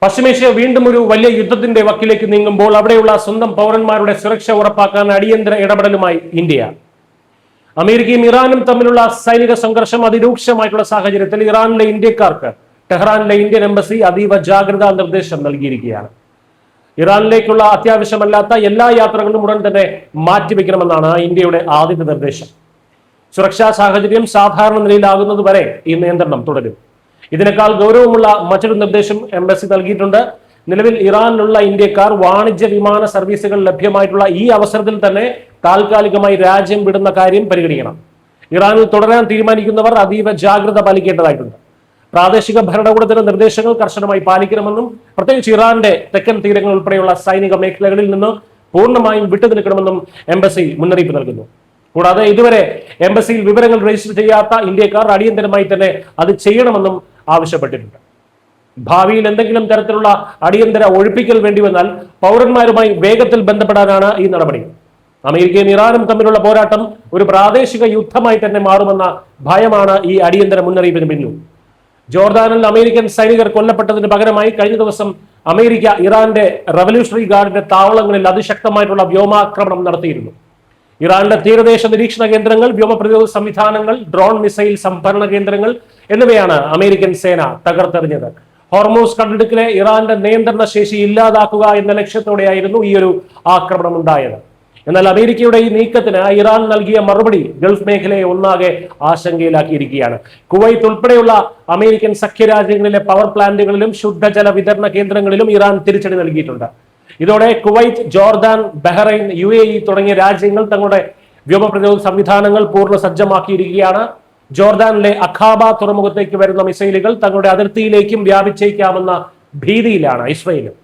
പശ്ചിമേഷ്യ വീണ്ടും ഒരു വലിയ യുദ്ധത്തിന്റെ വക്കിലേക്ക് നീങ്ങുമ്പോൾ അവിടെയുള്ള സ്വന്തം പൗരന്മാരുടെ സുരക്ഷ ഉറപ്പാക്കാൻ അടിയന്തര ഇടപെടലുമായി ഇന്ത്യ. അമേരിക്കയും ഇറാനും തമ്മിലുള്ള സൈനിക സംഘർഷം അതിരൂക്ഷമായിട്ടുള്ള സാഹചര്യത്തിൽ ഇറാനിലെ ഇന്ത്യക്കാർക്ക് ടെഹ്റാനിലെ ഇന്ത്യൻ എംബസി അതീവ ജാഗ്രതാ നിർദ്ദേശം നൽകിയിരിക്കുകയാണ്. ഇറാനിലേക്കുള്ള അത്യാവശ്യമല്ലാത്ത എല്ലാ യാത്രകളും ഉടൻ തന്നെ മാറ്റിവെക്കണമെന്നാണ് ഇന്ത്യയുടെ ആദ്യത്തെ നിർദ്ദേശം. സുരക്ഷാ സാഹചര്യം സാധാരണ നിലയിലാകുന്നതുവരെ ഈ നിയന്ത്രണം തുടരും. ഇതിനേക്കാൾ ഗൗരവമുള്ള മറ്റൊരു നിർദ്ദേശം എംബസി നൽകിയിട്ടുണ്ട്. നിലവിൽ ഇറാനിലുള്ള ഇന്ത്യക്കാർ വാണിജ്യ വിമാന സർവീസുകൾ ലഭ്യമായിട്ടുള്ള ഈ അവസരത്തിൽ തന്നെ താൽക്കാലികമായി രാജ്യം വിടുന്ന കാര്യം പരിഗണിക്കണം. ഇറാനിൽ തുടരാൻ തീരുമാനിക്കുന്നവർ അതീവ ജാഗ്രത പാലിക്കേണ്ടതായിട്ടുണ്ട്. പ്രാദേശിക ഭരണകൂടത്തിന്റെ നിർദ്ദേശങ്ങൾ കർശനമായി പാലിക്കണമെന്നും പ്രത്യേകിച്ച് ഇറാന്റെ തെക്കൻ തീരങ്ങൾ ഉൾപ്പെടെയുള്ള സൈനിക മേഖലകളിൽ നിന്ന് പൂർണ്ണമായും വിട്ടുനിൽക്കണമെന്നും എംബസി മുന്നറിയിപ്പ് നൽകുന്നു. കൂടാതെ ഇതുവരെ എംബസിയിൽ വിവരങ്ങൾ രജിസ്റ്റർ ചെയ്യാത്ത ഇന്ത്യക്കാർ അടിയന്തരമായി തന്നെ അത് ചെയ്യണമെന്നും ആവശ്യപ്പെട്ടിട്ടുണ്ട്. ഭാവിയിൽ എന്തെങ്കിലും തരത്തിലുള്ള അടിയന്തര ഒഴിപ്പിക്കൽ വേണ്ടി വന്നാൽ പൗരന്മാരുമായി വേഗത്തിൽ ബന്ധപ്പെടാനാണ് ഈ നടപടി. അമേരിക്കയും ഇറാനും തമ്മിലുള്ള പോരാട്ടം ഒരു പ്രാദേശിക യുദ്ധമായി തന്നെ മാറുമെന്ന ഭയമാണ് ഈ അടിയന്തര മുന്നറിയിപ്പിന് പിന്നിൽ. ജോർദാനിൽ അമേരിക്കൻ സൈനികർ കൊല്ലപ്പെട്ടതിന് പകരമായി കഴിഞ്ഞ ദിവസം അമേരിക്ക ഇറാന്റെ റവല്യൂഷണറി ഗാർഡിന്റെ താവളങ്ങളിൽ അതിശക്തമായിട്ടുള്ള വ്യോമാക്രമണം നടത്തിയിരുന്നു. ഇറാന്റെ തീരദേശ നിരീക്ഷണ കേന്ദ്രങ്ങൾ, വ്യോമ പ്രതിരോധ സംവിധാനങ്ങൾ, ഡ്രോൺ മിസൈൽ സംഭരണ കേന്ദ്രങ്ങൾ എന്നിവയാണ് അമേരിക്കൻ സേന തകർത്തെറിഞ്ഞത്. ഹോർമൂസ് കടലിടുക്കിലെ ഇറാന്റെ നിയന്ത്രണ ശേഷി ഇല്ലാതാക്കുക എന്ന ലക്ഷ്യത്തോടെയായിരുന്നു ഈ ഒരു ആക്രമണം ഉണ്ടായത്. എന്നാൽ അമേരിക്കയുടെ ഈ നീക്കത്തിന് ഇറാൻ നൽകിയ മറുപടി ഗൾഫ് മേഖലയെ ഒന്നാകെ ആശങ്കയിലാക്കിയിരിക്കുകയാണ്. കുവൈത്ത് ഉൾപ്പെടെയുള്ള അമേരിക്കൻ സഖ്യരാജ്യങ്ങളിലെ പവർ പ്ലാന്റുകളിലും ശുദ്ധജല വിതരണ കേന്ദ്രങ്ങളിലും ഇറാൻ തിരിച്ചടി നൽകിയിട്ടുണ്ട്. ഇതോടെ കുവൈത്ത്, ജോർദാൻ, ബഹ്റൈൻ, UAE തുടങ്ങിയ രാജ്യങ്ങൾ തങ്ങളുടെ വ്യോമ പ്രതിരോധ സംവിധാനങ്ങൾ പൂർണ്ണ സജ്ജമാക്കിയിരിക്കുകയാണ്. ജോർദാനിലെ അഖാബ തുറമുഖത്തേക്ക് വരുന്ന മിസൈലുകൾ തങ്ങളുടെ അതിർത്തിയിലേക്കും വ്യാപിച്ചേക്കാമെന്ന ഭീതിയിലാണ് ഇസ്രയേലും.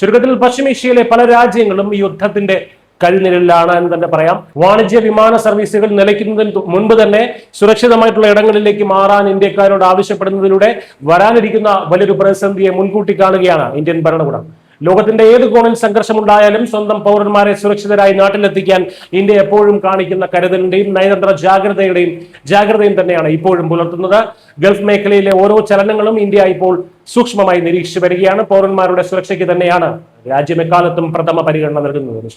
ചുരുക്കത്തിൽ പശ്ചിമേഷ്യയിലെ പല രാജ്യങ്ങളും ഈ യുദ്ധത്തിന്റെ കഴുനിഴലിലാണ് എന്ന് തന്നെ പറയാം. വാണിജ്യ വിമാന സർവീസുകൾ നിലയ്ക്കുന്നതിന് മുൻപ് തന്നെ സുരക്ഷിതമായിട്ടുള്ള ഇടങ്ങളിലേക്ക് മാറാൻ ഇന്ത്യക്കാരോട് ആവശ്യപ്പെടുന്നതിലൂടെ വരാനിരിക്കുന്ന വലിയൊരു പ്രതിസന്ധിയെ മുൻകൂട്ടി കാണുകയാണ് ഇന്ത്യൻ ഭരണകൂടം. ലോകത്തിന്റെ ഏത് കോണിൽ സംഘർഷമുണ്ടായാലും സ്വന്തം പൗരന്മാരെ സുരക്ഷിതരായി നാട്ടിലെത്തിക്കാൻ ഇന്ത്യ എപ്പോഴും കാണിക്കുന്ന കരുതലിന്റെയും നയതന്ത്ര ജാഗ്രതയും തന്നെയാണ് ഇപ്പോഴും പുലർത്തുന്നത്. ഗൾഫ് മേഖലയിലെ ഓരോ ചലനങ്ങളും ഇന്ത്യ ഇപ്പോൾ സൂക്ഷ്മമായി നിരീക്ഷിച്ചു വരികയാണ്. പൗരന്മാരുടെ സുരക്ഷയ്ക്ക് തന്നെയാണ് രാജ്യം എക്കാലത്തും പ്രഥമ പരിഗണന നൽകുന്നത്.